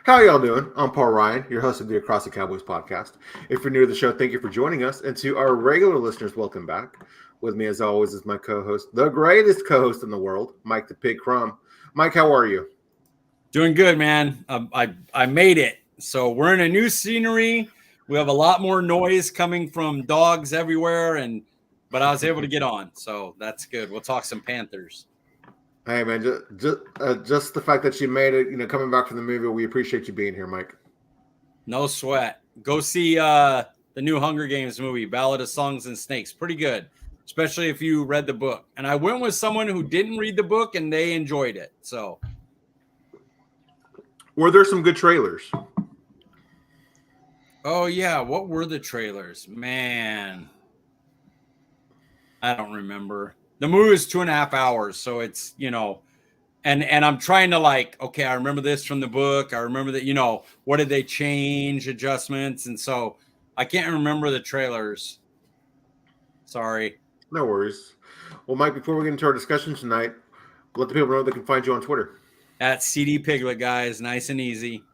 How y'all doing? I'm Paul Ryan, your host of the Across the Cowboys podcast. If you're new to the show, thank you for joining us. And to our regular listeners, welcome back. With me, as always, is my co-host, the greatest co-host in the world, Mike The Pig Crum. Mike, how are you? Doing good, man. I made it. So we're in a new scenery. We have a lot more noise coming from dogs everywhere, but I was able to get on, so that's good. We'll talk some Panthers. Hey, man, just the fact that you made it, coming back from the movie, we appreciate you being here, Mike. No sweat. Go see the new Hunger Games movie, Ballad of Songs and Snakes. Pretty good, especially if you read the book. And I went with someone who didn't read the book, and they enjoyed it. So, were there some good trailers? Oh, yeah. What were the trailers? Man, I don't remember. The movie is 2.5 hours, so it's, and I'm trying to okay, I remember this from the book. I remember that, what did they change, adjustments, and so I can't remember the trailers. Sorry. No worries. Well, Mike, before we get into our discussion tonight, let the people know they can find you on Twitter. At CeeDee Piglet, guys. Nice and easy.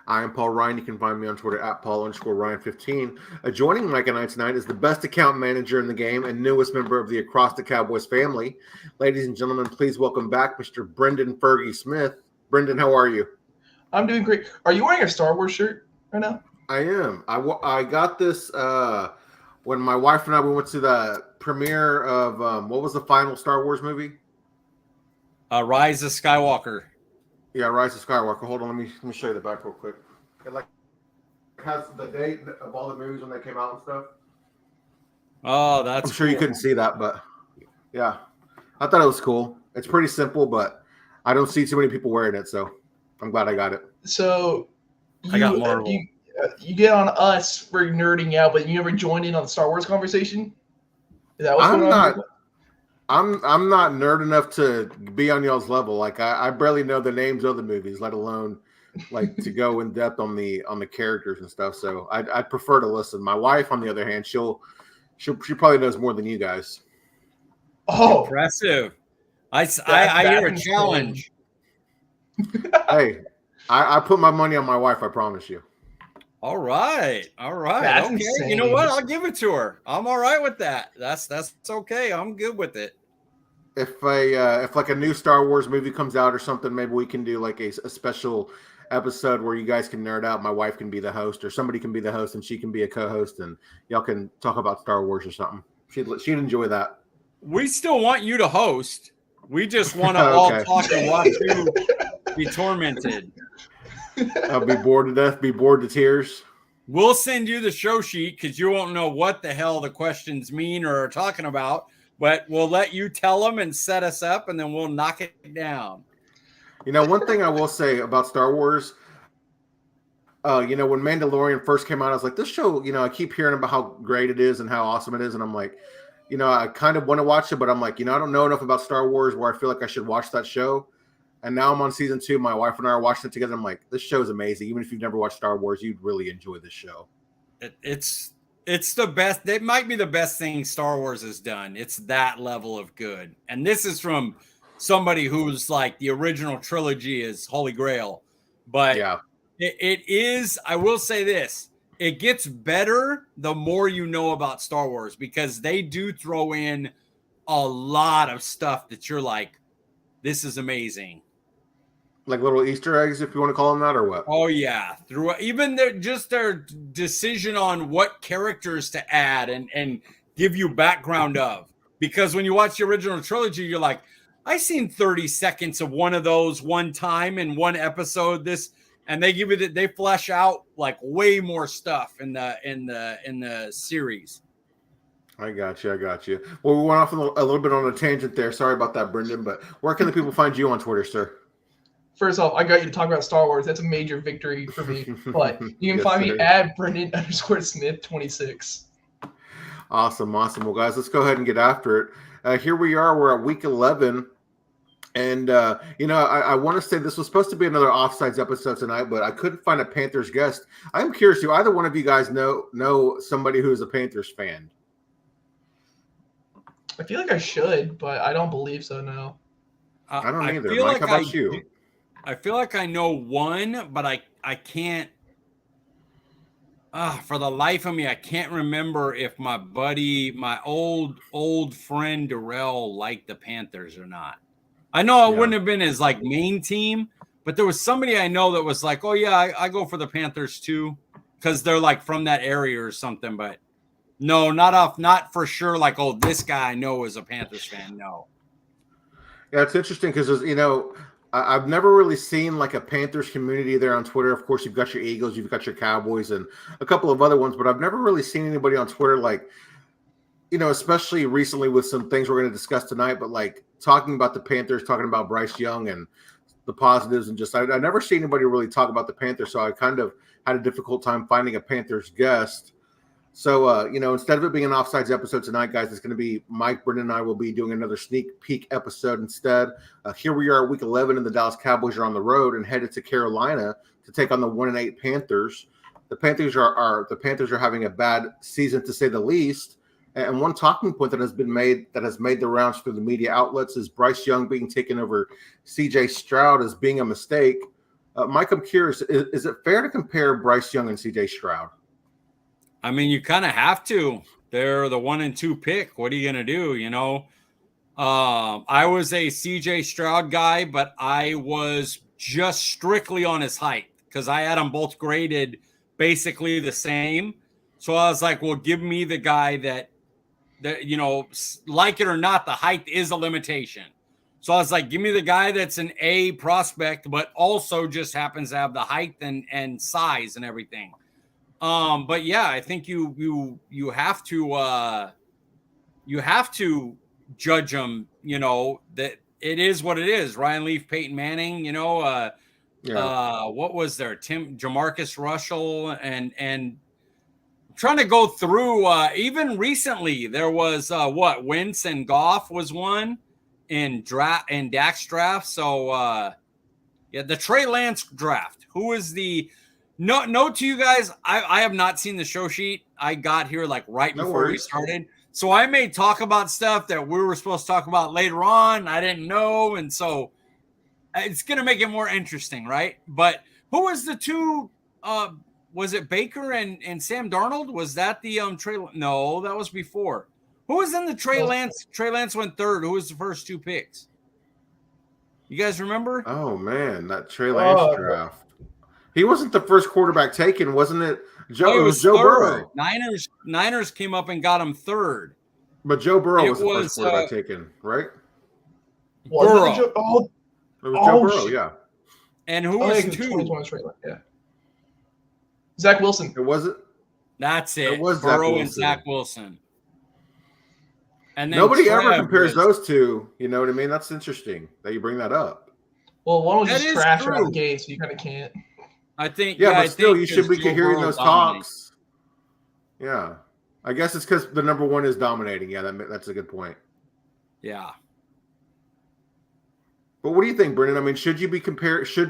I am Paul Ryan. You can find me on Twitter at Paul_Ryan15. Joining Mike and I tonight is the best account manager in the game and newest member of the Across the Cowboys family. Ladies and gentlemen, please welcome back Mr. Brenden Fergie Smith. Brenden, how are you? I'm doing great. Are you wearing a Star Wars shirt right now? I am. I got this when my wife and I we went to the premiere of what was the final Star Wars movie? Rise of Skywalker. Yeah, Rise of Skywalker. Hold on, let me show you the back real quick. It has the date of all the movies when they came out and stuff. Oh, that's I'm sure cool. You couldn't see that, but yeah. I thought it was cool. It's pretty simple, but I don't see too many people wearing it, so I'm glad I got it. So I got Marvel. You get on us for nerding out, but you never joined in on the Star Wars conversation? Is that what's going on? I'm not nerd enough to be on y'all's level. Like I barely know the names of the movies, let alone to go in depth on the characters and stuff. So I'd prefer to listen. My wife, on the other hand, she probably knows more than you guys. Oh, impressive! I hear a challenge. Hey, I put my money on my wife. I promise you. All right. That's okay. insane. You know what? I'll give it to her. I'm all right with that. That's okay. I'm good with it. If a new Star Wars movie comes out or something, maybe we can do like a special episode where you guys can nerd out. My wife can be the host, or somebody can be the host and she can be a co-host, and y'all can talk about Star Wars or something. She'd enjoy that. We still want you to host. We just want to all talk and watch you be tormented. I'll be bored to death, be bored to tears. We'll send you the show sheet because you won't know what the hell the questions mean or are talking about, but we'll let you tell them and set us up, and then we'll knock it down. One thing I will say about Star Wars, when Mandalorian first came out, I was like, this show, I keep hearing about how great it is and how awesome it is, and I'm like, I kind of want to watch it, but I'm like, I don't know enough about Star Wars where I feel like I should watch that show. And now I'm on season 2. My wife and I are watching it together. I'm like, this show is amazing. Even if you've never watched Star Wars, you'd really enjoy this show. It's the best. It might be the best thing Star Wars has done. It's that level of good. And this is from somebody who's like the original trilogy is Holy Grail. But yeah, it is, I will say this, it gets better the more you know about Star Wars, because they do throw in a lot of stuff that you're like, this is amazing. Like little Easter eggs, if you want to call them that, or what? Oh yeah, through even their decision on what characters to add and give you background of. Because when you watch the original trilogy, you're like, I seen 30 seconds of one of those one time in one episode. And they give you they flesh out like way more stuff in the series. I got you. Well, we went off a little bit on a tangent there. Sorry about that, Brenden. But where can the people find you on Twitter, sir? First off, I got you to talk about Star Wars. That's a major victory for me. But you can find me at Brenden_Smith26. Awesome. Well, guys, let's go ahead and get after it. Here we are. We're at week 11. And, I want to say this was supposed to be another Offsides episode tonight, but I couldn't find a Panthers guest. I'm curious, do either one of you guys know somebody who's a Panthers fan? I feel like I should, but I don't believe so, no. I don't either. Mike, how about you? I feel like I know one, but I can't. For the life of me, I can't remember if my buddy, my old friend Darrell liked the Panthers or not. I know it wouldn't have been his like main team, but there was somebody I know that was like, "Oh yeah, I go for the Panthers too," because they're like from that area or something. But no, not for sure. Like, oh, this guy I know is a Panthers fan. No. Yeah, it's interesting because I've never really seen like a Panthers community there on Twitter. Of course, you've got your Eagles, you've got your Cowboys, and a couple of other ones, but I've never really seen anybody on Twitter like, especially recently with some things we're going to discuss tonight, but like talking about the Panthers, talking about Bryce Young and the positives, and just I never see anybody really talk about the Panthers, so I kind of had a difficult time finding a Panthers guest. So, instead of it being an offsides episode tonight, guys, it's going to be Mike, Brenden, and I will be doing another sneak peek episode instead. Here we are, week 11, and the Dallas Cowboys are on the road and headed to Carolina to take on the 1-8 Panthers. The Panthers are having a bad season, to say the least. And one talking point that has made the rounds through the media outlets is Bryce Young being taken over C.J. Stroud as being a mistake. Mike, I'm curious, is it fair to compare Bryce Young and C.J. Stroud? I mean, you kind of have to. They're the 1 and 2 pick. What are you going to do? I was a CJ Stroud guy, but I was just strictly on his height because I had them both graded basically the same. So I was like, well, give me the guy that like it or not, the height is a limitation. So I was like, give me the guy that's an A prospect, but also just happens to have the height and size and everything. But yeah, I think you have to judge them, that it is what it is. Ryan Leaf, Peyton Manning, what was there? Jamarcus Russell and trying to go through, even recently there was, Wentz and Goff was one in Dak's draft. So, the Trey Lance draft, who is no, to you guys, I have not seen the show sheet. I got here like right before we started. So I may talk about stuff that we were supposed to talk about later on. I didn't know. And so it's going to make it more interesting, right? But who was the two? Was it Baker and Sam Darnold? Was that the Trey? No, that was before. Who was in the Trey Lance? Trey Lance went third. Who was the first two picks? You guys remember? Oh, man, that Trey Lance draft. He wasn't the first quarterback taken, wasn't it? It was Joe Burrow. Niners came up and got him third. But Joe Burrow was the first quarterback taken, right? Burrow. It was Joe Burrow, yeah. And who was two? Yeah. Zach Wilson. It wasn't. That's it. It was Burrow and Zach Wilson. And then nobody ever compares those two. You know what I mean? That's interesting that you bring that up. Well, one was just trash out of the gate, so you kind of can't. I think. Yeah, but still, you should be hearing those talks. Yeah, I guess it's because the number one is dominating. Yeah, that's a good point. Yeah. But what do you think, Brenden? I mean, should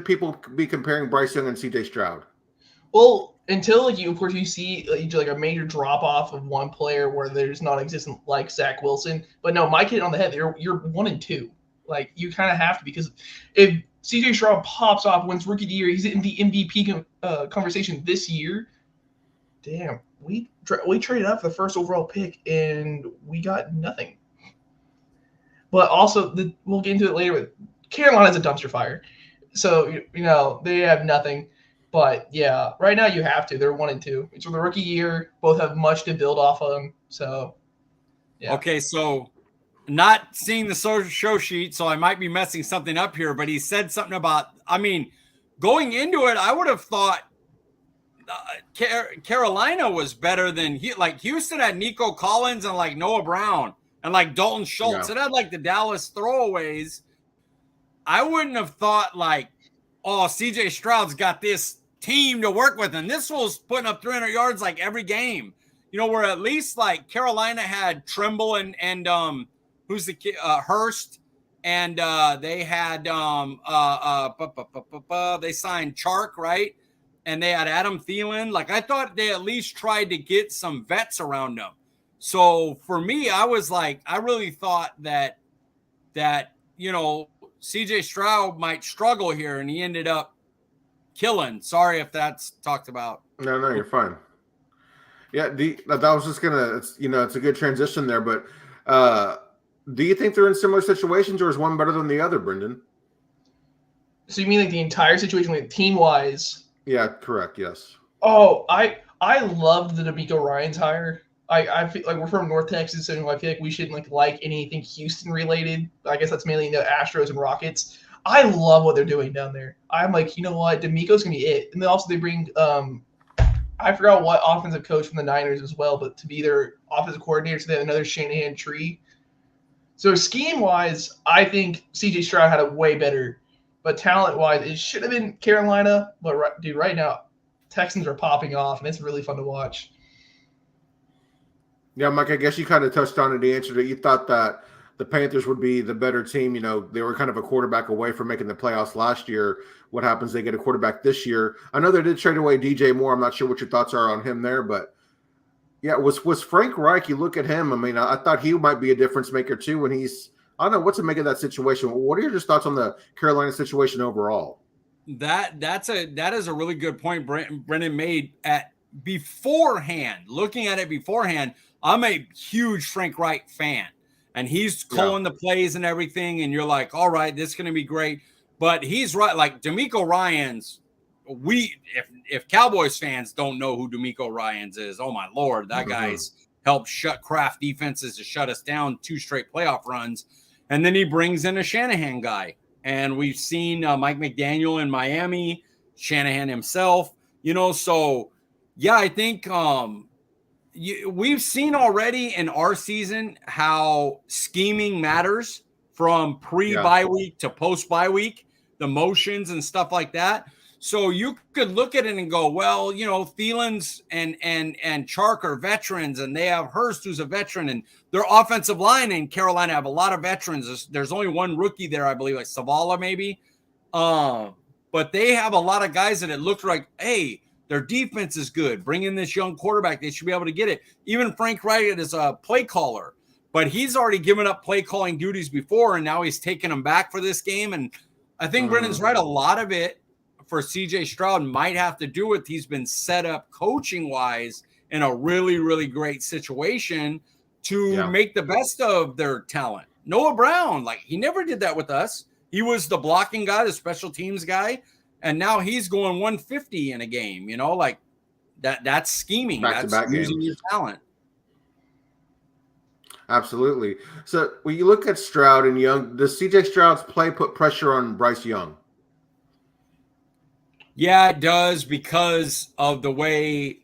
people be comparing Bryce Young and C.J. Stroud? Well, until you see like a major drop off of one player where there's non-existent like Zach Wilson. But no, Mike hit it on the head. You're 1 and 2. Like you kind of have to, because if C.J. Stroud pops off, wins Rookie of the Year, he's in the MVP conversation this year. Damn, we traded up for the first overall pick and we got nothing. But also, we'll get into it later. But Carolina's a dumpster fire, so they have nothing. But yeah, right now you have to. They're 1 and 2. It's for the Rookie Year. Both have much to build off of them. So yeah. Okay, so. Not seeing the show sheet, so I might be messing something up here, but he said something about, going into it, I would have thought Carolina was better than Houston had Nico Collins and like Noah Brown and like Dalton Schultz. Yeah. It had like the Dallas throwaways. I wouldn't have thought CJ Stroud's got this team to work with, and this was putting up 300 yards like every game. Where at least like Carolina had Trimble and who's the kid? Hurst, and they had they signed Chark, right? And they had Adam Thielen. Like I thought they at least tried to get some vets around them. So for me, I was like, I really thought that CJ Stroud might struggle here, and he ended up killing. Sorry if that's talked about. No, you're fine. Yeah, that was just gonna. It's a good transition there. But do you think they're in similar situations, or is one better than the other, Brenden? So you mean like the entire situation, like team wise? Yeah, correct. Yes. Oh, I loved the D'Amico Ryans hire. I feel like we're from North Texas, and I feel like we shouldn't like anything Houston related. I guess that's mainly the Astros and Rockets. I love what they're doing down there. I'm like, you know what, D'Amico's gonna be it. And then also they bring I forgot what offensive coach from the Niners as well, but to be their offensive coordinator, so they have another Shanahan tree. So scheme wise, I think CJ Stroud had a way better, but talent wise, it should have been Carolina. But right now, Texans are popping off, and it's really fun to watch. Yeah, Mike, I guess you kind of touched on it. The answer that you thought that the Panthers would be the better team. They were kind of a quarterback away from making the playoffs last year. What happens? They get a quarterback this year. I know they did trade away DJ Moore. I'm not sure what your thoughts are on him there, but yeah, was Frank Reich? You look at him. I mean, I thought he might be a difference maker too. When I don't know what's to make of that situation. What are your just thoughts on the Carolina situation overall? That is a really good point Brenden made beforehand. Looking at it beforehand, I'm a huge Frank Reich fan, and he's calling the plays and everything, and you're like, all right, this is going to be great. But he's right. Like D'Amico Ryans, if Cowboys fans don't know who D'Amico Ryans is, oh my Lord, that guy's helped craft defenses to shut us down 2 straight playoff runs. And then he brings in a Shanahan guy. And we've seen Mike McDaniel in Miami, Shanahan himself, so yeah, I think we've seen already in our season how scheming matters from pre-bye week to post-bye week, the motions and stuff like that. So you could look at it and go, well, Thielens and Chark are veterans, and they have Hurst, who's a veteran, and their offensive line in Carolina have a lot of veterans. There's only one rookie there, I believe, like Savala maybe. But they have a lot of guys that it looked like, hey, their defense is good. Bring in this young quarterback. They should be able to get it. Even Frank Reich is a play caller, but he's already given up play calling duties before, and now he's taking them back for this game. And I think Brendan's right. A lot of it for CJ Stroud might have to do with he's been set up coaching wise in a really, really great situation to make the best of their talent. Noah Brown, he never did that with us. He was the blocking guy, the special teams guy, and now he's going 150 in a game, that's scheming. That's using your talent. Absolutely. So when you look at Stroud and Young, does CJ Stroud's play put pressure on Bryce Young? Yeah, it does, because of the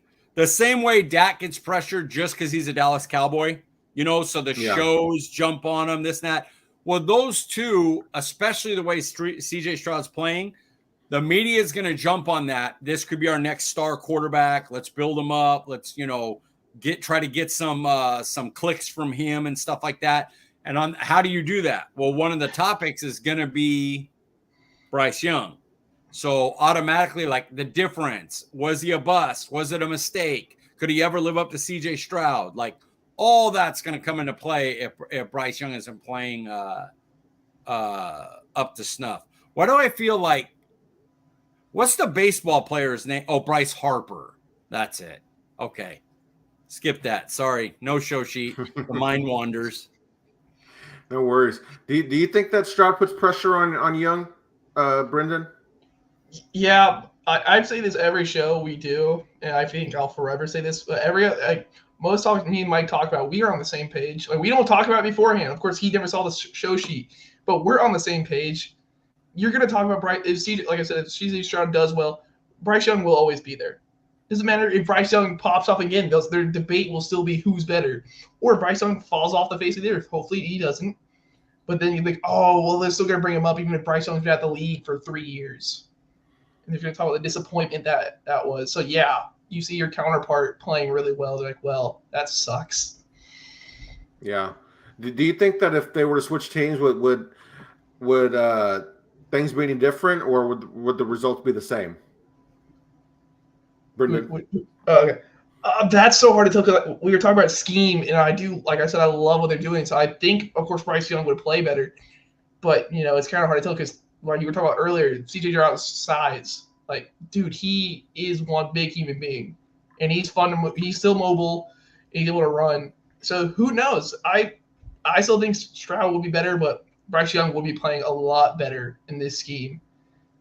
same way Dak gets pressured just because he's a Dallas Cowboy, so the shows jump on him, this and that. Well, those two, especially the way CJ Stroud's playing, the media is going to jump on that. This could be our next star quarterback. Let's build him up. Let's, try to get some clicks from him and stuff like that. And how do you do that? Well, one of the topics is going to be Bryce Young. So automatically, the difference, was he a bust? Was it a mistake? Could he ever live up to CJ Stroud? All that's going to come into play if Bryce Young isn't playing up to snuff. Why do I feel like, what's the baseball player's name? Oh, Bryce Harper. That's it. Okay. Skip that. Sorry. No show sheet. The mind wanders. No worries. Do you think that Stroud puts pressure on Young, Brenden? Yeah, I'd say this every show we do, and I think I'll forever say this. Most talks me and Mike talk about, we are on the same page. We don't talk about it beforehand. Of course, he never saw the show sheet, but we're on the same page. You're going to talk about Bryce. Like I said, if CJ Stroud does well, Bryce Young will always be there. Doesn't matter if Bryce Young pops off again. Their debate will still be who's better. Or if Bryce Young falls off the face of the earth. Hopefully he doesn't. But then you think, oh, well, they're still going to bring him up even if Bryce Young's been at the league for 3 years. And if you're talking about the disappointment that was. So, yeah, you see your counterpart playing really well. They're like, well, that sucks. Yeah. Do you think that if they were to switch teams, would things be any different, or would the results be the same? Brenden? Okay. That's so hard to tell, because we were talking about scheme, and I do, like I said, I love what they're doing. So I think, of course, Bryce Young would play better. But it's kind of hard to tell because like you were talking about earlier, CJ Stroud's size. Like, dude, he is one big human being, and he's fun. He's still mobile. He's able to run. So who knows? I still think Stroud will be better, but Bryce Young will be playing a lot better in this scheme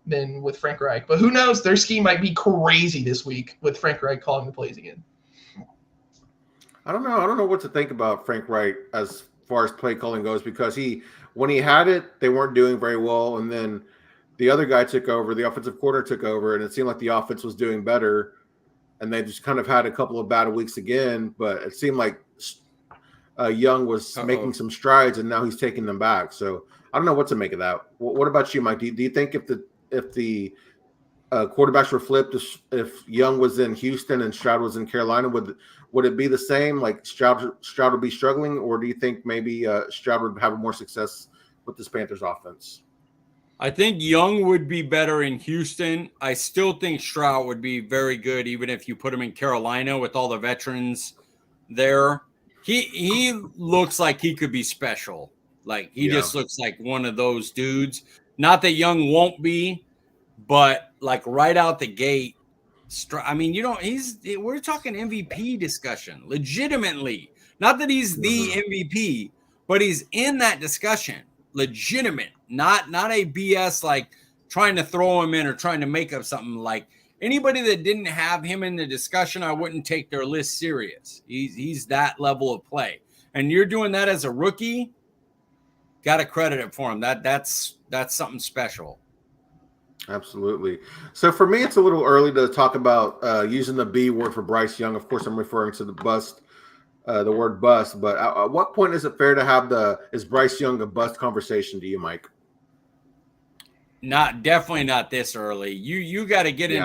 than with Frank Reich. But who knows? Their scheme might be crazy this week with Frank Reich calling the plays again. I don't know. I don't know what to think about Frank Reich as far as play calling goes because when he had it, they weren't doing very well, and then the other guy took over, the offensive coordinator took over, and it seemed like the offense was doing better, and they just kind of had a couple of bad weeks again, but it seemed like Young was making some strides, and now he's taking them back. So I don't know what to make of that. What about you, Mike? Do you think if the quarterbacks were flipped, if Young was in Houston and Stroud was in Carolina, would it be the same? Like Stroud would be struggling, or do you think maybe Stroud would have more success with this Panthers offense? I think Young would be better in Houston. I still think Stroud would be very good, even if you put him in Carolina with all the veterans there. He looks like he could be special. Like he just looks like one of those dudes. Not that Young won't be, but like right out the gate. I mean, we're talking MVP discussion, legitimately. Not that he's the MVP, but he's in that discussion. Legitimate, not a BS like trying to throw him in or trying to make up something. Like anybody that didn't have him in the discussion, I wouldn't take their list serious. He's that level of play, and you're doing that as a rookie. Got to credit it for him. That's something special. Absolutely. So for me, it's a little early to talk about using the B word for Bryce Young. Of course, I'm referring to the word bust. But at what point is it fair to have is Bryce Young a bust conversation to you, Mike? Definitely not this early. You got to get in.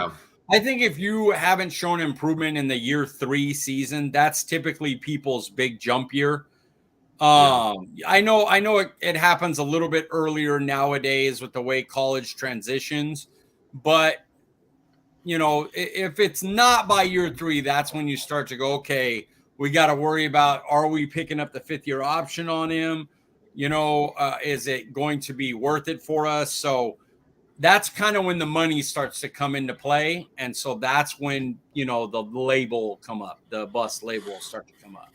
I think if you haven't shown improvement in the year 3 season, that's typically people's big jump year. I know it happens a little bit earlier nowadays with the way college transitions, but if it's not by year 3, that's when you start to go, okay, we got to worry about, are we picking up the 5th-year option on him? Is it going to be worth it for us? So that's kind of when the money starts to come into play. And so that's when, the label will come up, the bust label will start to come up.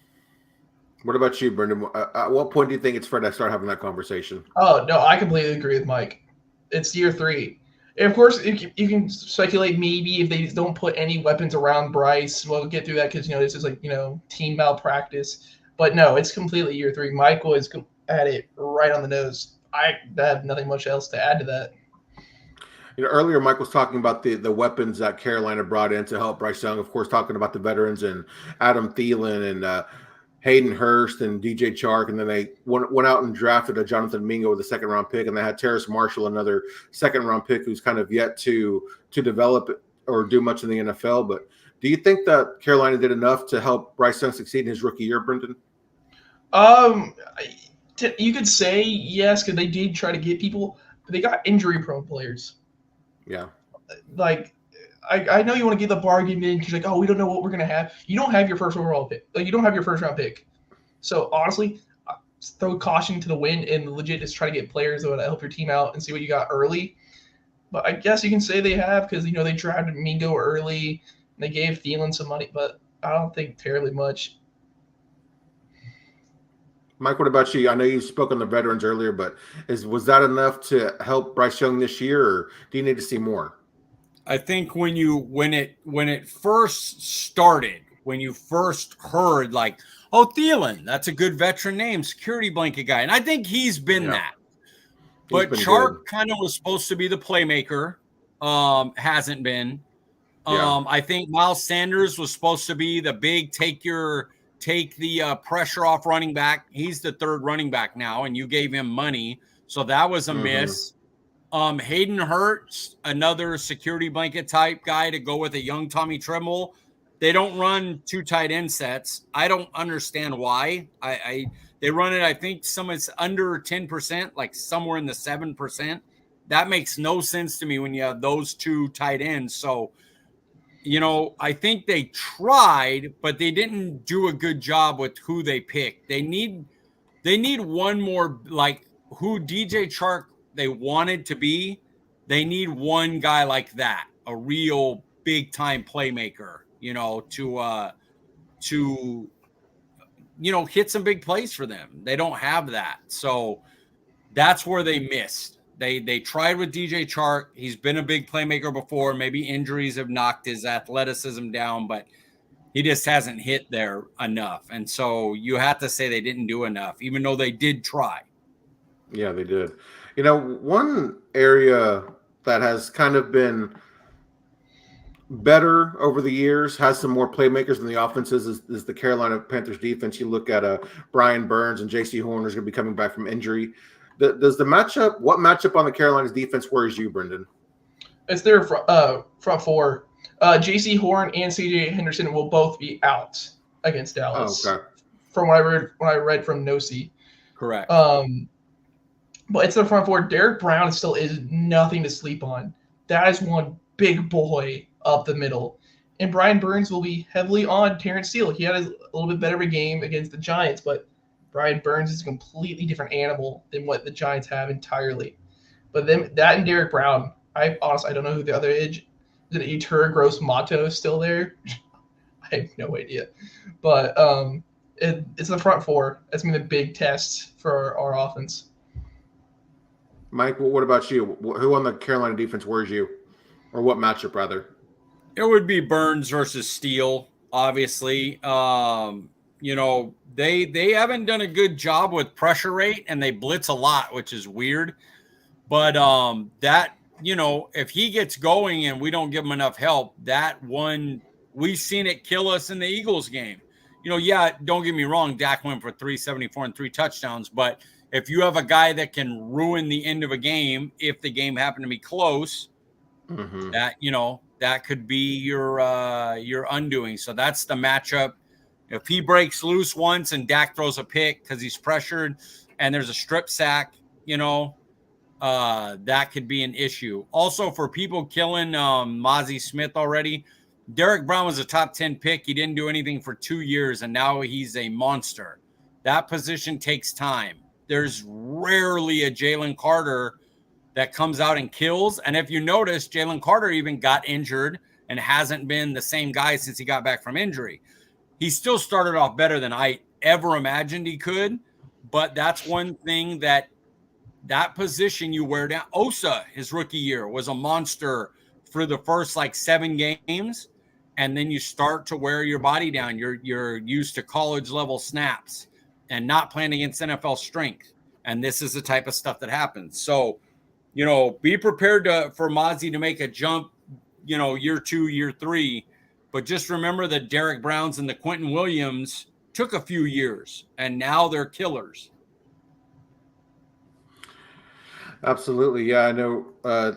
What about you, Brenden? At what point do you think it's fair to start having that conversation? Oh, no, I completely agree with Mike. It's year 3. And of course, you can speculate maybe if they don't put any weapons around Bryce. We'll get through that because, this is like, team malpractice. But no, it's completely year 3. Michael is at it right on the nose. I have nothing much else to add to that. Earlier, Mike was talking about the weapons that Carolina brought in to help Bryce Young. Of course, talking about the veterans and Adam Thielen and Hayden Hurst and DJ Chark, and then they went out and drafted a Jonathan Mingo with a 2nd-round pick, and they had Terrace Marshall, another 2nd-round pick who's kind of yet to develop or do much in the NFL. But do you think that Carolina did enough to help Bryce Young succeed in his rookie year, Brenden? You could say yes, because they did try to get people. But they got injury-prone players. Yeah. Like, I know you want to get the bargain in because, we don't know what we're going to have. You don't have your first overall pick. Like, you don't have your first-round pick. So, honestly, throw caution to the wind and legit just try to get players that would help your team out and see what you got early. But I guess you can say they have because, they drafted Mingo early and they gave Thielen some money, but I don't think terribly much. Mike, what about you? I know you spoke on the veterans earlier, but was that enough to help Bryce Young this year, or do you need to see more? I think when it first started, when you first heard like, oh, Thielen, that's a good veteran name, security blanket guy, and I think he's been that. But Chark kind of was supposed to be the playmaker, hasn't been. I think Miles Sanders was supposed to be the big take the pressure off running back. He's the 3rd running back now, and you gave him money, so that was a miss. Hayden Hurst, another security blanket type guy to go with a young Tommy Tremble. They don't run 2 tight end sets. I don't understand why. They run it, I think it's under 10%, like somewhere in the 7%. That makes no sense to me when you have those 2 tight ends. So, I think they tried, but they didn't do a good job with who they picked. They need one more like who DJ Chark they wanted to be, they need one guy like that, a real big time playmaker, to hit some big plays for them. They don't have that. So that's where they missed. They tried with DJ Chark. He's been a big playmaker before. Maybe injuries have knocked his athleticism down, but he just hasn't hit there enough. And so you have to say they didn't do enough, even though they did try. Yeah, they did. One area that has kind of been better over the years, has some more playmakers in the offenses, is the Carolina Panthers defense. You look at Brian Burns and J.C. Horner's going to be coming back from injury. What matchup on the Carolina's defense worries you, Brenden? It's their front four. J.C. Horn and C.J. Henderson will both be out against Dallas. Oh, okay. From what I read from Nosey. Correct. But it's the front four. Derek Brown still is nothing to sleep on. That is one big boy up the middle. And Brian Burns will be heavily on Terrence Steele. He had a little bit better of a game against the Giants, but Brian Burns is a completely different animal than what the Giants have entirely. But then that and Derek Brown, I honestly don't know who the other is. Is it Etura Gross Mato still there? I have no idea. But it's the front four. That's going to be the big test for our offense. Mike, what about you? Who on the Carolina defense worries you? Or what matchup, rather? It would be Burns versus Steele, obviously. They haven't done a good job with pressure rate, and they blitz a lot, which is weird. But if he gets going and we don't give him enough help, that one, we've seen it kill us in the Eagles game. Don't get me wrong, Dak went for 374 and 3 touchdowns, but if you have a guy that can ruin the end of a game, if the game happened to be close, that could be your undoing. So that's the matchup. If he breaks loose once and Dak throws a pick because he's pressured and there's a strip sack, that could be an issue. Also, for people killing Mozzie Smith already, Derek Brown was a top 10 pick. He didn't do anything for 2 years, and now he's a monster. That position takes time. There's rarely a Jalen Carter that comes out and kills. And if you notice, Jalen Carter even got injured and hasn't been the same guy since he got back from injury. He still started off better than I ever imagined he could. But that's one thing that position you wear down. Osa, his rookie year, was a monster for the first 7 games. And then you start to wear your body down. You're used to college level snaps and not playing against NFL strength. And this is the type of stuff that happens. So, be prepared for Mozzie to make a jump, year 2, year 3. But just remember that Derek Browns and the Quentin Williams took a few years, and now they're killers. Absolutely. Yeah, I know.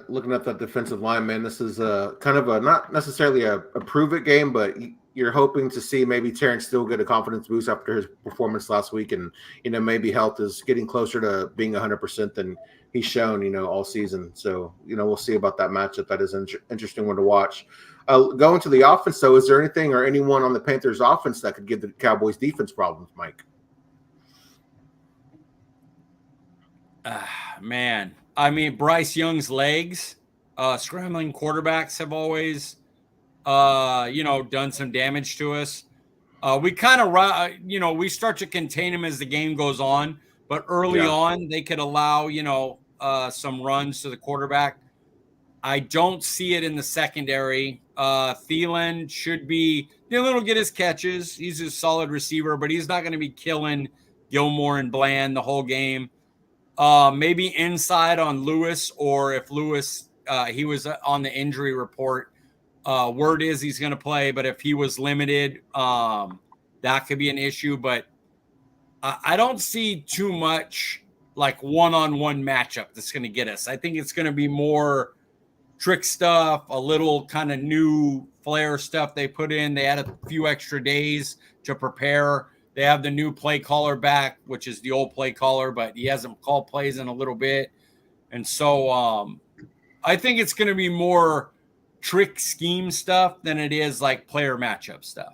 Looking at that defensive line, man, this is kind of not necessarily a prove-it game, but you're hoping to see maybe Terrence Steele get a confidence boost after his performance last week, and maybe health is getting closer to being 100% than he's shown all season. So we'll see about that matchup. That is an interesting one to watch. Going to the offense, though, is there anything or anyone on the Panthers offense that could give the Cowboys defense problems, Mike? Man, I mean, Bryce Young's legs, scrambling quarterbacks have always done some damage to us. We kind of, we start to contain him as the game goes on, but early on they could allow, some runs to the quarterback. I don't see it in the secondary. Thielen should be, Thielen will get his catches. He's a solid receiver, but he's not going to be killing Gilmore and Bland the whole game. Maybe inside on Lewis, or if Lewis, he was on the injury report. Word is he's going to play, but if he was limited, that could be an issue. But I don't see too much one-on-one matchup that's going to get us. I think it's going to be more trick stuff, a little kind of new flair stuff they put in. They had a few extra days to prepare. They have the new play caller back, which is the old play caller, but he hasn't called plays in a little bit. And so I think it's going to be more trick scheme stuff than it is player matchup stuff.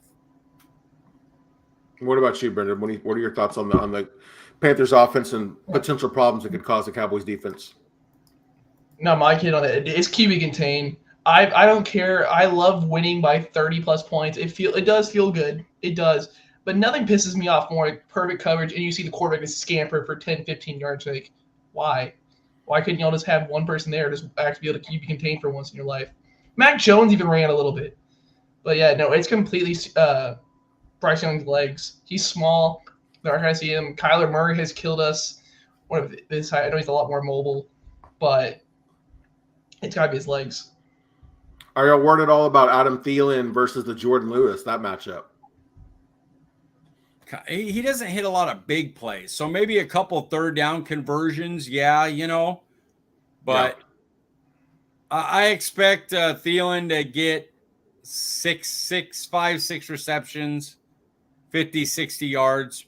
What about you, Brenden? What are your thoughts on the Panthers offense and potential problems it could cause the Cowboys defense. No, my kid on it is QB contain. I don't care. I love winning by 30 plus points. It does feel good. It does. But nothing pisses me off more like perfect coverage and you see the quarterback is scamper for 10, 15 yards. Like, why? Why couldn't y'all just have one person there just actually be able to keep you contained for once in your life? Mac Jones even ran a little bit. But yeah, no, it's completely Bryce Young's legs. He's small. They're not going to see him. Kyler Murray has killed us. I know he's a lot more mobile, but it's got to be his legs. Are y'all worried at all about Adam Thielen versus the Jordan Lewis, that matchup? He doesn't hit a lot of big plays. So maybe a couple third down conversions. Yeah, but I expect Thielen to get 6 receptions, 50, 60 yards.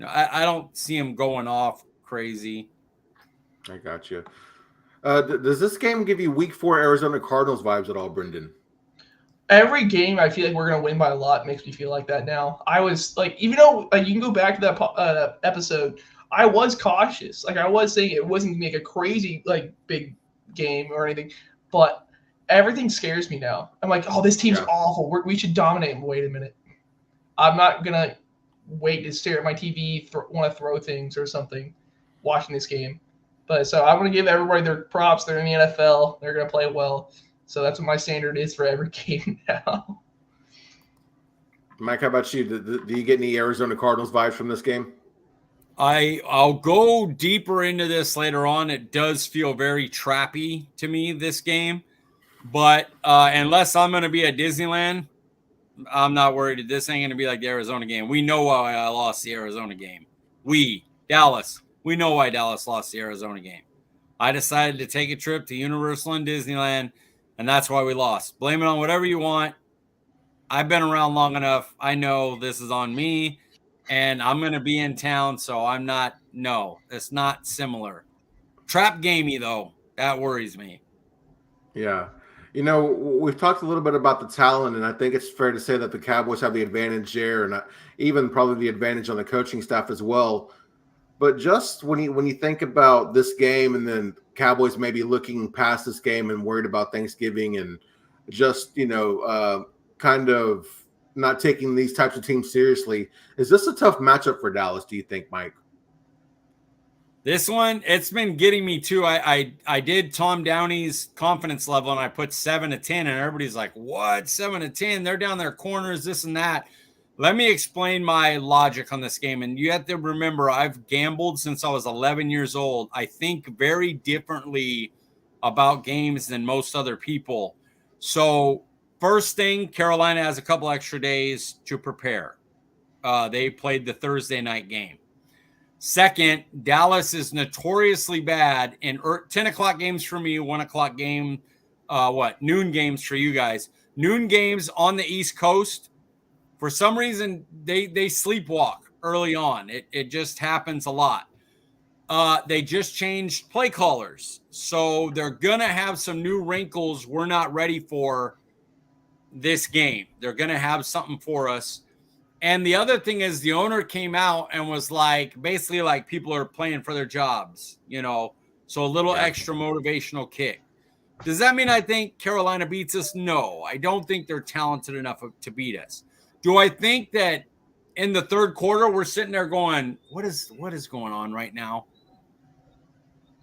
I don't see him going off crazy. I got you. Does this game give you Week 4 Arizona Cardinals vibes at all, Brenden? Every game, I feel like we're going to win by a lot. Makes me feel like that now. I was like, even though you can go back to that episode, I was cautious. Like I was saying, it wasn't going to make a crazy big game or anything, but everything scares me now. I'm like, oh, this team's awful. We should dominate them. Wait a minute. I'm not going to wait to stare at my TV, want to throw things or something watching this game. But so I'm going to give everybody their props. They're in the NFL. They're going to play well. So that's what my standard is for every game now. Mike, how about you? Do you get any Arizona Cardinals vibes from this game? I'll go deeper into this later on. It does feel very trappy to me, this game. But unless I'm going to be at Disneyland, I'm not worried. This ain't going to be like the Arizona game. We know why I lost the Arizona game. Dallas. We know why Dallas lost the Arizona game. I decided to take a trip to Universal and Disneyland, and that's why we lost. Blame it on whatever you want. I've been around long enough. I know this is on me, and I'm going to be in town, so I'm not – no, it's not similar. Trap gamey, though. That worries me. Yeah. We've talked a little bit about the talent, and I think it's fair to say that the Cowboys have the advantage there, and even probably the advantage on the coaching staff as well. But just when you think about this game and then Cowboys maybe looking past this game and worried about Thanksgiving and just, kind of not taking these types of teams seriously, is this a tough matchup for Dallas, do you think, Mike? This one, it's been getting me too. I did Tom Downey's confidence level and I put 7 to 10 and everybody's like, what? 7 to 10? They're down their corners, this and that. Let me explain my logic on this game. And you have to remember, I've gambled since I was 11 years old. I think very differently about games than most other people. So first thing, Carolina has a couple extra days to prepare. They played the Thursday night game. Second, Dallas is notoriously bad in 10 o'clock games for me, 1 o'clock game, noon games for you guys. Noon games on the East Coast. For some reason, they sleepwalk early on. It just happens a lot. They just changed play callers. So they're going to have some new wrinkles we're not ready for this game. They're going to have something for us. And the other thing is the owner came out and was basically like people are playing for their jobs, so a little extra motivational kick. Does that mean I think Carolina beats us? No, I don't think they're talented enough to beat us. Do I think that in the third quarter we're sitting there going, what is going on right now?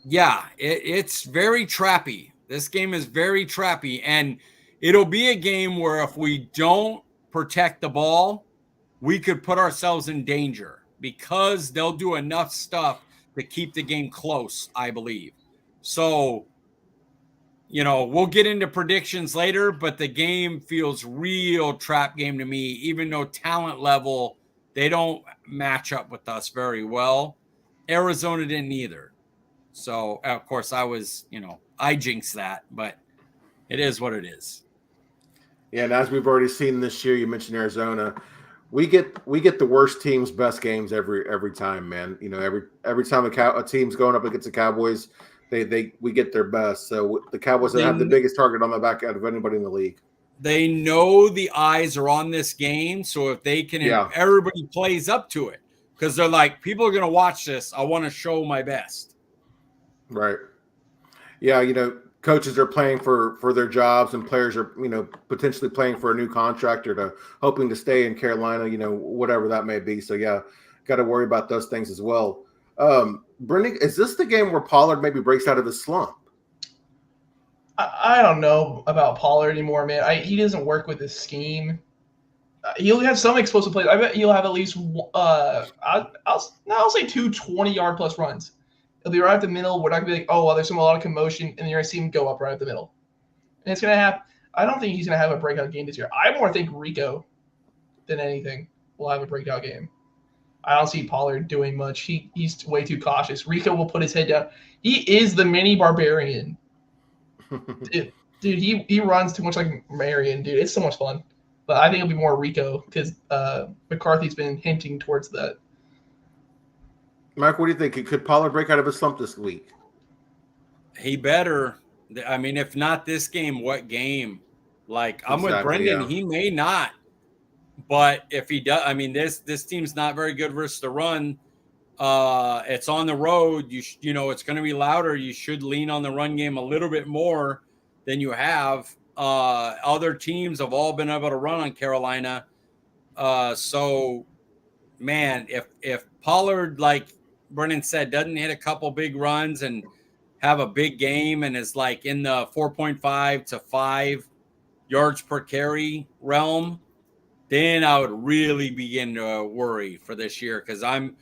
Yeah, it's very trappy. This game is very trappy, and it'll be a game where if we don't protect the ball, we could put ourselves in danger because they'll do enough stuff to keep the game close, I believe. So, we'll get into predictions later, but the game feels real trap game to me, even though talent level, they don't match up with us very well. Arizona didn't either. So, of course, I jinxed that, but it is what it is. Yeah, and as we've already seen this year, you mentioned Arizona. We get the worst team's best games every time, man. Every time a team's going up against the Cowboys, we get their best. So the Cowboys have the biggest target on the back out of anybody in the league. They know the eyes are on this game, so if they can, everybody plays up to it. because they're like, people are going to watch this. I want to show my best. Right. Yeah, coaches are playing for their jobs, and players are, potentially playing for a new contract or hoping to stay in Carolina, whatever that may be. So, yeah, got to worry about those things as well. Brenden, is this the game where Pollard maybe breaks out of his slump? I don't know about Pollard anymore, man. He doesn't work with this scheme. He'll have some explosive plays. I bet he'll have at least I'll say 2 20-yard plus runs. It'll be right at the middle. We're not gonna be like, oh, well, there's a lot of commotion, and you're gonna see him go up right at the middle. And it's gonna happen. I don't think he's gonna have a breakout game this year. I more think Rico than anything will have a breakout game. I don't see Pollard doing much. He's way too cautious. Rico will put his head down. He is the mini barbarian. Dude, he runs too much like Marion, dude. It's so much fun. But I think it'll be more Rico because McCarthy's been hinting towards that. Mike, what do you think? Could Pollard break out of his slump this week? He better. I mean, if not this game, what game? Like, I'm with Brenden. Yeah. He may not. But if he does, I mean, this team's not very good versus the run. It's on the road. You know, it's going to be louder. You should lean on the run game a little bit more than you have. Other teams have all been able to run on Carolina. So, man, if Pollard, like Brenden said, doesn't hit a couple big runs and have a big game and is like in the 4.5 to 5 yards per carry realm, then I would really begin to worry for this year, because I'm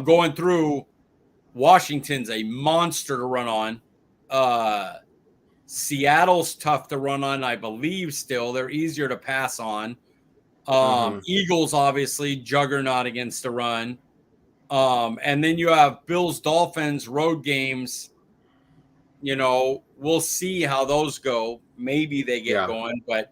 going through. Washington's a monster to run on. Seattle's tough to run on, I believe. Still, they're easier to pass on. Eagles, obviously, juggernaut against the run. And then you have Bills, Dolphins, road games. You know, we'll see how those go. Maybe they get going, but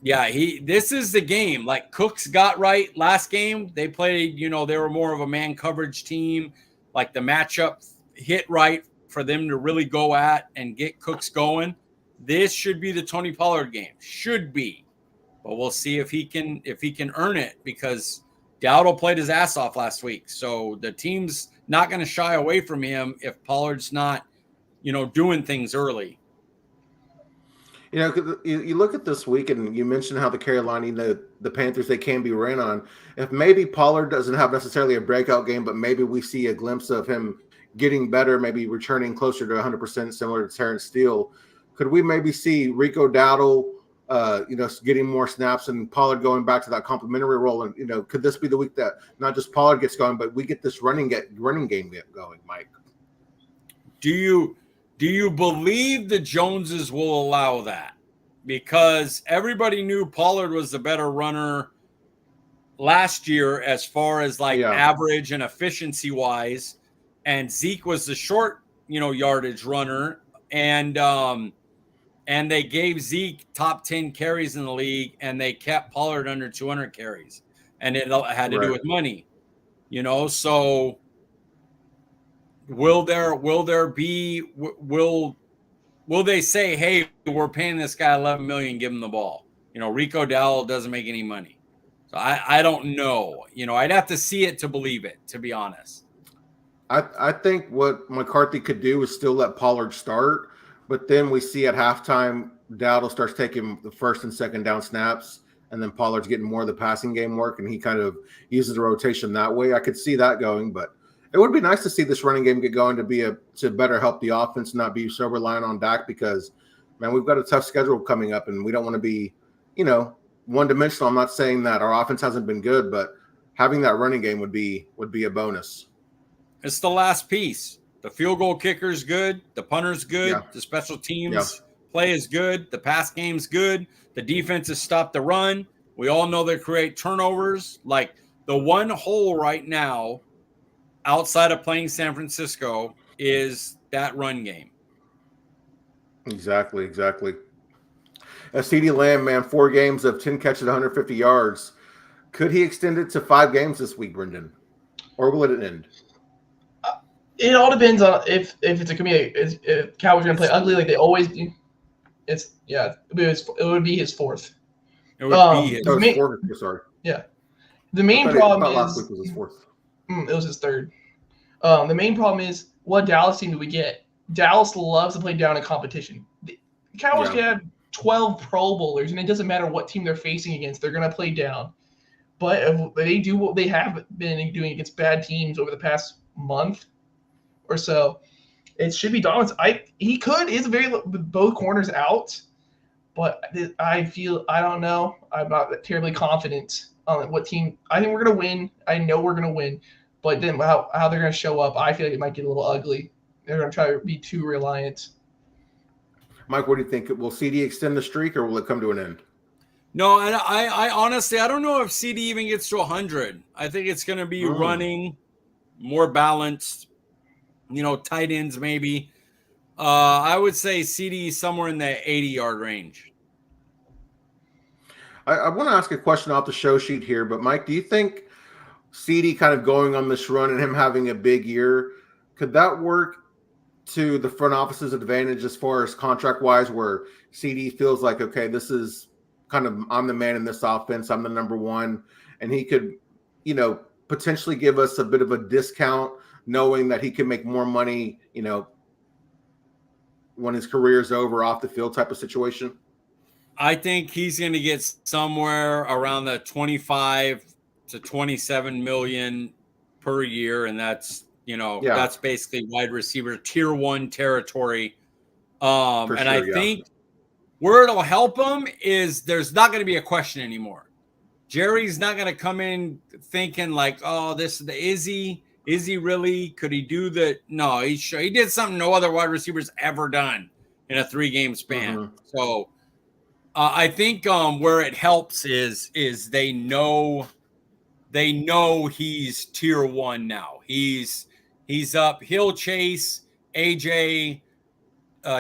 yeah, this is the game. Like Cooks got right last game. They played, you know, they were more of a man coverage team. Like the matchup hit right for them to really go at and get Cooks going. This should be the Tony Pollard game. Should be. But we'll see if he can earn it, because Dowdle played his ass off last week. So the team's not going to shy away from him if Pollard's not, you know, doing things early. You know, you look at this week, and you mentioned how the Carolina, the Panthers, they can be ran on. If maybe Pollard doesn't have necessarily a breakout game, but maybe we see a glimpse of him getting better, maybe returning closer to 100%, similar to Terrence Steele, could we maybe see Rico Dowdle, getting more snaps and Pollard going back to that complementary role? And, you know, could this be the week that not just Pollard gets going, but we get this running game get going, Mike? Do you believe the Joneses will allow that? Because everybody knew Pollard was the better runner last year as far as average and efficiency wise, and Zeke was the short, yardage runner, and they gave Zeke top 10 carries in the league, and they kept Pollard under 200 carries, and it had to do with money, so. Will they say, hey, we're paying this guy $11 million, give him the ball? Rico Dowdle doesn't make any money. So I don't know. I'd have to see it to believe it, to be honest. I think what McCarthy could do is still let Pollard start, but then we see at halftime Dowdle starts taking the first and second down snaps, and then Pollard's getting more of the passing game work, and he kind of uses the rotation that way. I could see that going, but it would be nice to see this running game get going to better help the offense, not be so reliant on Dak, because, man, we've got a tough schedule coming up, and we don't want to be, one-dimensional. I'm not saying that our offense hasn't been good, but having that running game would be a bonus. It's the last piece. The field goal kicker's good. The punter's good. Yeah. The special teams play is good. The pass game's good. The defense has stopped the run. We all know they create turnovers. Like, the one hole right now outside of playing San Francisco is that run game. Exactly. CeeDee Lamb, man, 4 games of 10 catches, 150 yards. Could he extend it to 5 games this week, Brenden? Or will it end? It all depends on if it's a community. If Cowboys are going to play ugly like they always do. It would be his 4th. It would be his 4th. Sorry. Yeah. The main problem is last week was his 4th. It was his third. The main problem is, what Dallas team do we get? Dallas loves to play down in competition. The Cowboys can have 12 Pro Bowlers, and it doesn't matter what team they're facing against. They're going to play down. But if they do what they have been doing against bad teams over the past month or so, it should be dominance. He could. Is very both corners out, but I don't know. I'm not terribly confident on what team. I think we're going to win. I know we're going to win. But then how they're going to show up, I feel like it might get a little ugly. They're going to try to be too reliant. Mike, what do you think? Will CeeDee extend the streak, or will it come to an end? No, and I honestly, I don't know if CeeDee even gets to 100. I think it's going to be running, more balanced, tight ends maybe. I would say CeeDee somewhere in the 80-yard range. I want to ask a question off the show sheet here, but Mike, do you think CeeDee kind of going on this run and him having a big year, could that work to the front office's advantage as far as contract-wise, where CeeDee feels like, okay, this is kind of, I'm the man in this offense, I'm the number one, and he could, potentially give us a bit of a discount, knowing that he can make more money, when his career is over, off the field type of situation? I think he's going to get somewhere around the 25 to 27 million per year, and that's that's basically wide receiver tier 1 territory. I think where it'll help him is there's not going to be a question anymore. Jerry's not going to come in thinking like, oh, is he really? Could he do that? No, he did something no other wide receivers ever done in a 3-game span. Mm-hmm. So I think where it helps is they know he's tier 1 now. He's up. He'll chase AJ,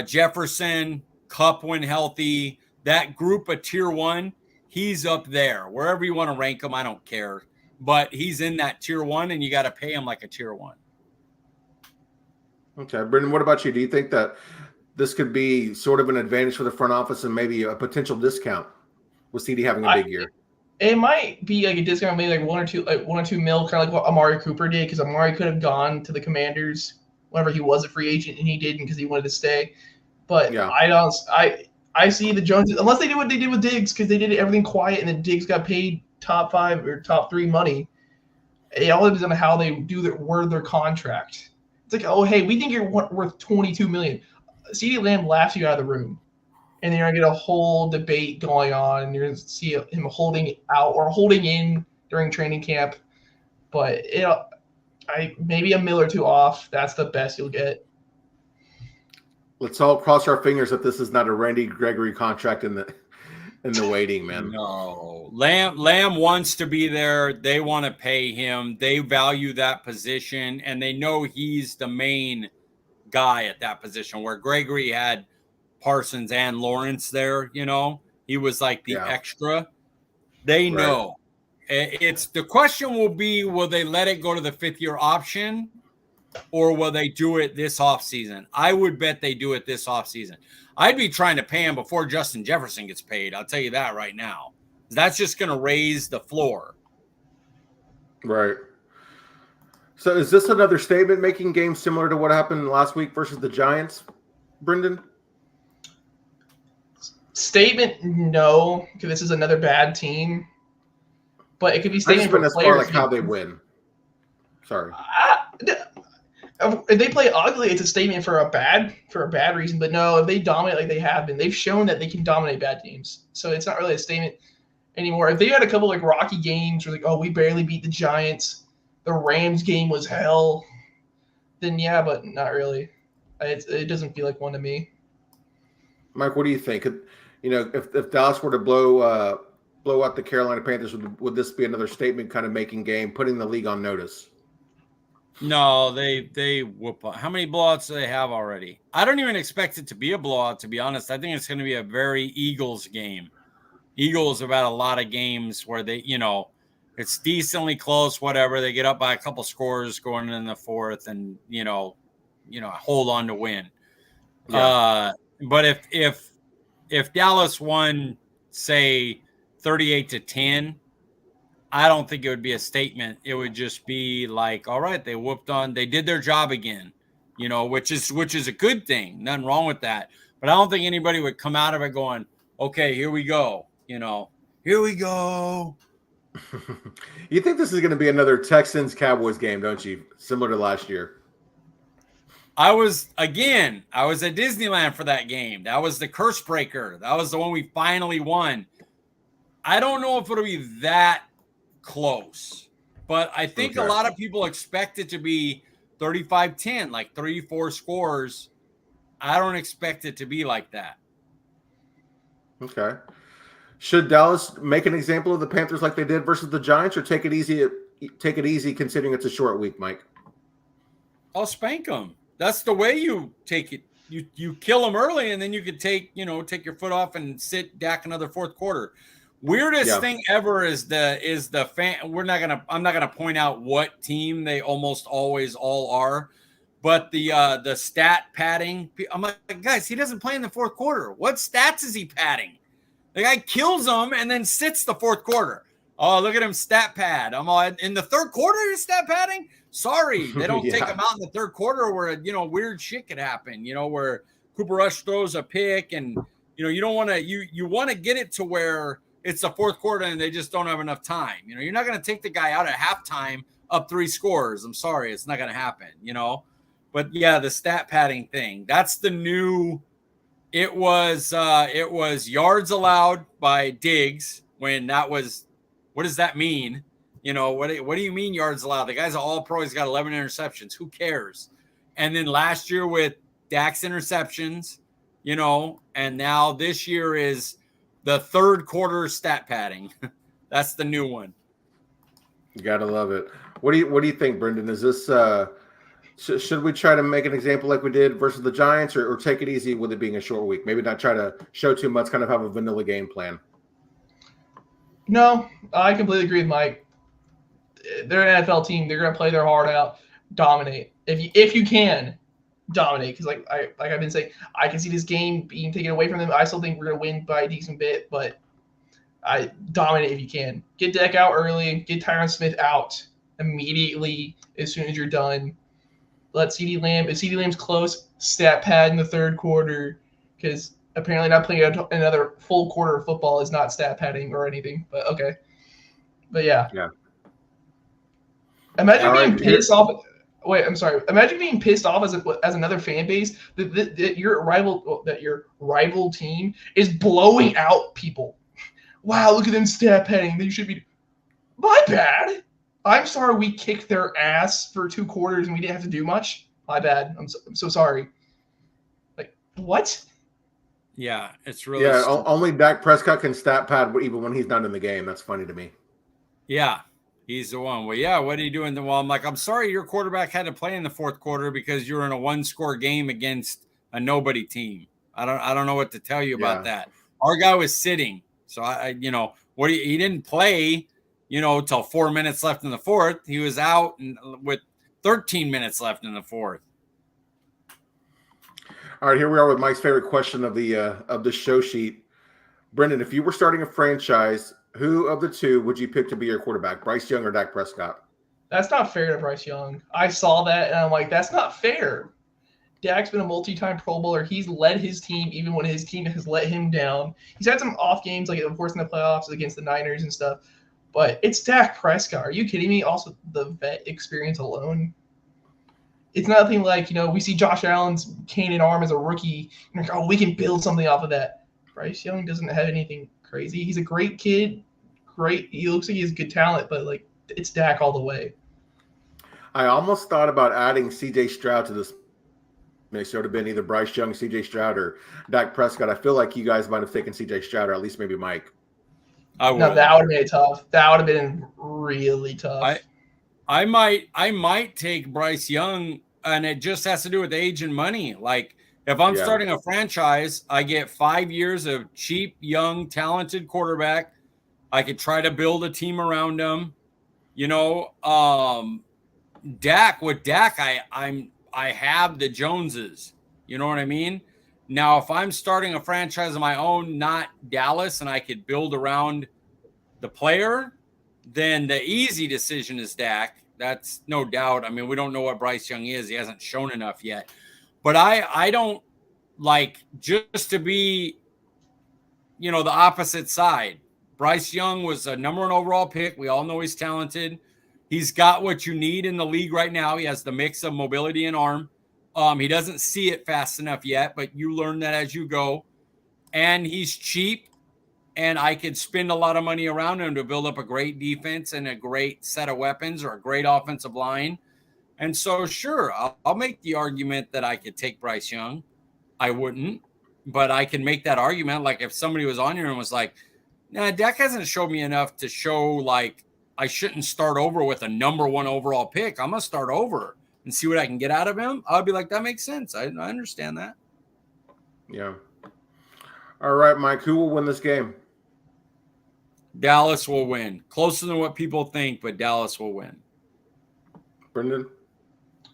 Jefferson, Kupp when healthy. That group of tier 1, he's up there. Wherever you want to rank him, I don't care. But he's in that tier 1, and you got to pay him like a tier 1. Okay, Brenden, what about you? Do you think that this could be sort of an advantage for the front office and maybe a potential discount with CeeDee having a big year? It might be like a discount, maybe like 1 or 2 mil, kind of like what Amari Cooper did, because Amari could have gone to the Commanders whenever he was a free agent, and he didn't because he wanted to stay. But I see the Joneses, unless they do what they did with Diggs, because they did everything quiet, and then Diggs got paid top 5 or top 3 money. It all depends on how they do their contract. It's like, oh, hey, we think you're worth $22 million. CeeDee Lamb laughs you out of the room, and then you're gonna get a whole debate going on, and you're gonna see him holding out or holding in during training camp. But maybe a mil or 2 off. That's the best you'll get. Let's all cross our fingers that this is not a Randy Gregory contract in the waiting, man. No, Lamb wants to be there. They want to pay him. They value that position, and they know he's the main guy at that position. Where Gregory had Parsons and Lawrence there, he was like the extra. They know. It's the question will be: will they let it go to the 5th-year option? Or will they do it this offseason? I would bet they do it this offseason. I'd be trying to pay him before Justin Jefferson gets paid. I'll tell you that right now. That's just going to raise the floor. Right. So is this another statement-making game similar to what happened last week versus the Giants, Brenden? Statement, no, because this is another bad team. But it could be statement for players. As far like how they win. Sorry. If they play ugly, it's a statement for a bad reason. But no, if they dominate like they have been, they've shown that they can dominate bad teams. So it's not really a statement anymore. If they had a couple like rocky games where like, oh, we barely beat the Giants, the Rams game was hell, then yeah, but not really. It doesn't feel like one to me. Mike, what do you think? If Dallas were to blow out the Carolina Panthers, would this be another statement kind of making game, putting the league on notice? No, they whoop up. How many blowouts do they have already? I don't even expect it to be a blowout, to be honest. I think it's going to be a very Eagles game. Eagles have had a lot of games where they, it's decently close, whatever. They get up by a couple scores going in the 4th and, hold on to win. Yeah. But if Dallas won, say, 38-10, I don't think it would be a statement. It would just be like, all right, they did their job again, which is a good thing. Nothing wrong with that. But I don't think anybody would come out of it going, okay, here we go. Here we go. You think this is going to be another Texans-Cowboys game, don't you? Similar to last year. I was at Disneyland for that game. That was the curse breaker. That was the one we finally won. I don't know if it'll be that close, but I think a lot of people expect it to be 35-10, like 3-4 scores. I don't expect it to be like that. Okay. Should Dallas make an example of the Panthers like they did versus the Giants, or take it easy considering it's a short week, Mike? I'll spank them. That's the way you take it. You kill them early, and then you could take your foot off and sit Dak another fourth quarter. Weirdest thing ever is the fan. I'm not gonna point out what team they almost always all are, but the stat padding. I'm like, guys, he doesn't play in the fourth quarter. What stats is he padding? The guy kills them and then sits the fourth quarter. Oh, look at him stat pad. I'm all in the third quarter. You're stat padding. Sorry, they don't take him out in the third quarter where weird shit could happen. Where Cooper Rush throws a pick, and you don't want to. You want to get it to where it's the fourth quarter and they just don't have enough time. You're not going to take the guy out at halftime up 3 scores. I'm sorry, it's not going to happen. But yeah, the stat padding thing. That's the new. It was yards allowed by Diggs when that was. What does that mean? What do you mean yards allowed? The guy's an all-pro. He's got 11 interceptions. Who cares? And then last year with Dak's interceptions, and now this year is the third quarter stat padding. That's the new one. You gotta love it. What do you think, Brenden? Is this should we try to make an example like we did versus the Giants, or take it easy with it being a short week? Maybe not try to show too much. Kind of have a vanilla game plan. No, I completely agree with Mike. They're an NFL team. They're going to play their heart out, dominate. If you can, dominate. Because like I've been saying, I can see this game being taken away from them. I still think we're going to win by a decent bit, but I dominate if you can. Get Dak out early. Get Tyron Smith out immediately as soon as you're done. Let CeeDee Lamb. If CeeDee Lamb's close, stat pad in the third quarter, because apparently not playing another full quarter of football is not stat padding or anything. But okay. But yeah. Yeah. Imagine being pissed off. Wait, I'm sorry. Imagine being pissed off as another fan base that your rival team is blowing out people. Wow, look at them stat padding. They should be. My bad. I'm sorry we kicked their ass for 2 quarters and we didn't have to do much. My bad. I'm so sorry. Like, what? Yeah, it's really only Dak Prescott can stat pad even when he's not in the game. That's funny to me. Yeah, he's the one. Well, yeah, what are you doing? Well, I'm like, I'm sorry your quarterback had to play in the fourth quarter because you're in a 1-score game against a nobody team. I don't know what to tell you about that. Our guy was sitting. So he didn't play, till 4 minutes left in the fourth. He was out with 13 minutes left in the fourth. All right, here we are with Mike's favorite question of the show sheet. Brenden, if you were starting a franchise, who of the two would you pick to be your quarterback, Bryce Young or Dak Prescott? That's not fair to Bryce Young. I saw that, and I'm like, that's not fair. Dak's been a multi-time Pro Bowler. He's led his team even when his team has let him down. He's had some off games, like of course in the playoffs against the Niners and stuff. But it's Dak Prescott. Are you kidding me? Also, the vet experience alone. It's nothing like, we see Josh Allen's cane and arm as a rookie. And like, we can build something off of that. Bryce Young doesn't have anything crazy. He's a great kid. Great. He looks like he has good talent, but it's Dak all the way. I almost thought about adding C.J. Stroud to this mix. It would have been either Bryce Young, C.J. Stroud, or Dak Prescott. I feel like you guys might have taken C.J. Stroud, or at least maybe Mike. No, that would have been tough. That would have been really tough. I might take Bryce Young, and it just has to do with age and money. Like, if I'm starting a franchise, I get 5 years of cheap, young, talented quarterback. I could try to build a team around him. Dak, I have the Joneses. You know what I mean? Now, if I'm starting a franchise of my own, not Dallas, and I could build around the player, then the easy decision is Dak. That's no doubt. I mean, we don't know what Bryce Young is. He hasn't shown enough yet. But I don't like, just to be, the opposite side. Bryce Young was a number 1 overall pick. We all know he's talented. He's got what you need in the league right now. He has the mix of mobility and arm. He doesn't see it fast enough yet, but you learn that as you go. And he's cheap, and I could spend a lot of money around him to build up a great defense and a great set of weapons or a great offensive line. And so, sure, I'll make the argument that I could take Bryce Young. I wouldn't, but I can make that argument. Like, if somebody was on here and was like, nah, Dak hasn't showed me enough to show, like, I shouldn't start over with a number 1 overall pick. I'm going to start over and see what I can get out of him. I'll be like, that makes sense. I understand that. Yeah. All right, Mike, who will win this game? Dallas will win. Closer than what people think, but Dallas will win. Brenden?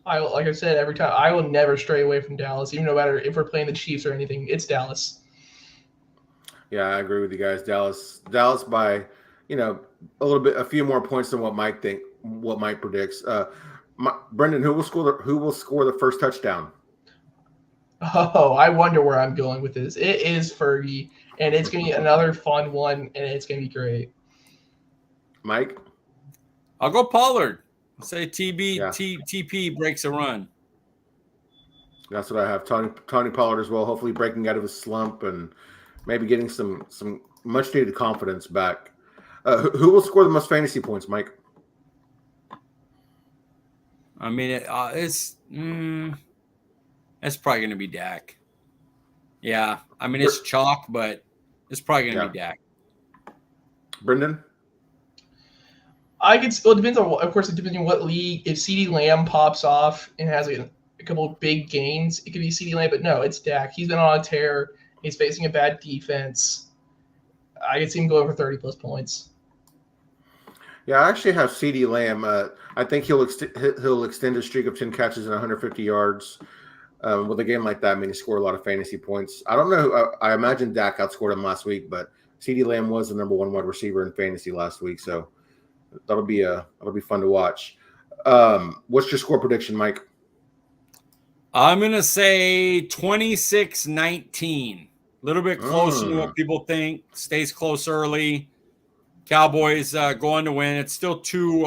Like I said, every time, I will never stray away from Dallas, even no matter if we're playing the Chiefs or anything. It's Dallas. Yeah, I agree with you guys. Dallas by, a few more points than what Mike predicts. Brenden, who will score the first touchdown? Oh, I wonder where I'm going with this. It is Fergie, and it's going to be another fun one, and it's going to be great. Mike? I'll go Pollard. I'll say TP breaks a run. That's what I have. Tony Pollard as well, hopefully breaking out of his slump and maybe getting some much-needed confidence back. Who will score the most fantasy points, Mike? I mean, it's probably going to be Dak. Yeah, I mean, it's chalk, but it's probably going to be Dak. Brenden? It depends on, of course, it depends on what league. If CeeDee Lamb pops off and has a couple of big gains, it could be CeeDee Lamb, but no, it's Dak. He's been on a tear. He's facing a bad defense. I could see him going for 30-plus points. Yeah, I actually have CeeDee Lamb. I think he'll extend his streak of 10 catches and 150 yards. With a game like that, I mean, he scored a lot of fantasy points. I don't know. I imagine Dak outscored him last week, but CeeDee Lamb was the number 1 wide receiver in fantasy last week, so that'll be fun to watch. What's your score prediction, Mike? I'm going to say 26-19. A little bit closer to what people think. Stays close early. Cowboys go on to win. It's still two.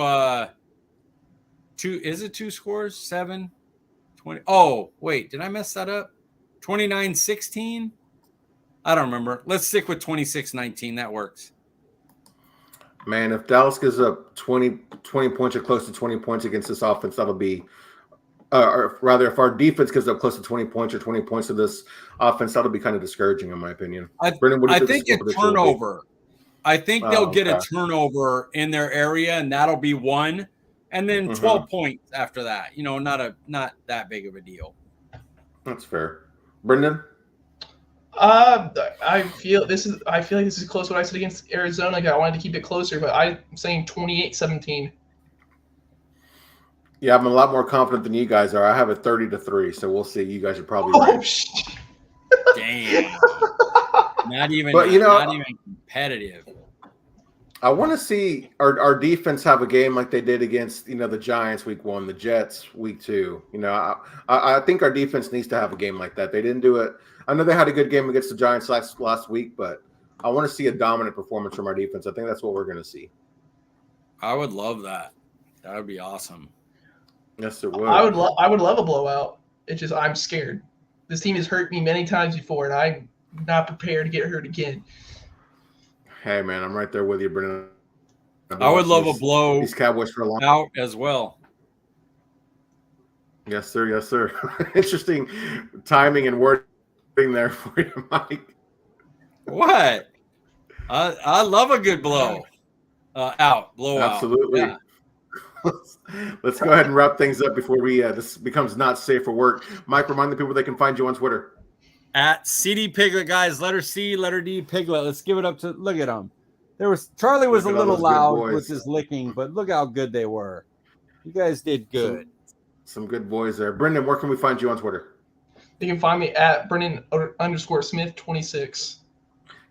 Is it 2 scores? 7? 20. Oh, wait. Did I mess that up? 29-16? I don't remember. Let's stick with 26-19. That works. Man, if Dallas gives up 20 points or close to 20 points against this offense, that'll be or rather, if our defense gives up close to 20 points or 20 points to this offense, that'll be kind of discouraging, in my opinion. Brenden, I think a turnover. I think they'll get a turnover in their area, and that'll be 1, and then 12 points after that. Not that big of a deal. That's fair. Brenden? I feel like this is close to what I said against Arizona. Like, I wanted to keep it closer, but I'm saying 28-17. Yeah, I'm a lot more confident than you guys are. I have it 30-3, so we'll see. You guys are probably right. Damn. Not even competitive. I want to see our defense have a game like they did against the Giants week 1, the Jets week 2. I think our defense needs to have a game like that. They didn't do it. I know they had a good game against the Giants last week, but I want to see a dominant performance from our defense. I think that's what we're going to see. I would love that. That would be awesome. Yes, it would. I would love a blowout. It's just I'm scared. This team has hurt me many times before, and I'm not prepared to get hurt again. Hey, man, I'm right there with you, Brenden. I would love a blow. These Cowboys for a long out as well. Yes, sir. Yes, sir. Interesting timing and wording there for you, Mike. What? I love a good blow. Blowout. Absolutely. Yeah. Let's go ahead and wrap things up before this becomes not safe for work. Mike, remind the people they can find you on Twitter. At CeeDee Piglet, guys. Letter C, letter D, Piglet. Let's give it up to look at them. Charlie was a little loud with his licking, but look how good they were. You guys did good. Some good boys there. Brenden, where can we find you on Twitter? You can find me at Brenden_Smith26.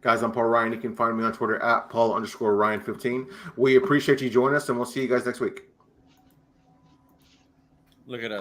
Guys, I'm Paul Ryan. You can find me on Twitter at Paul_Ryan15. We appreciate you joining us, and we'll see you guys next week. Look at us.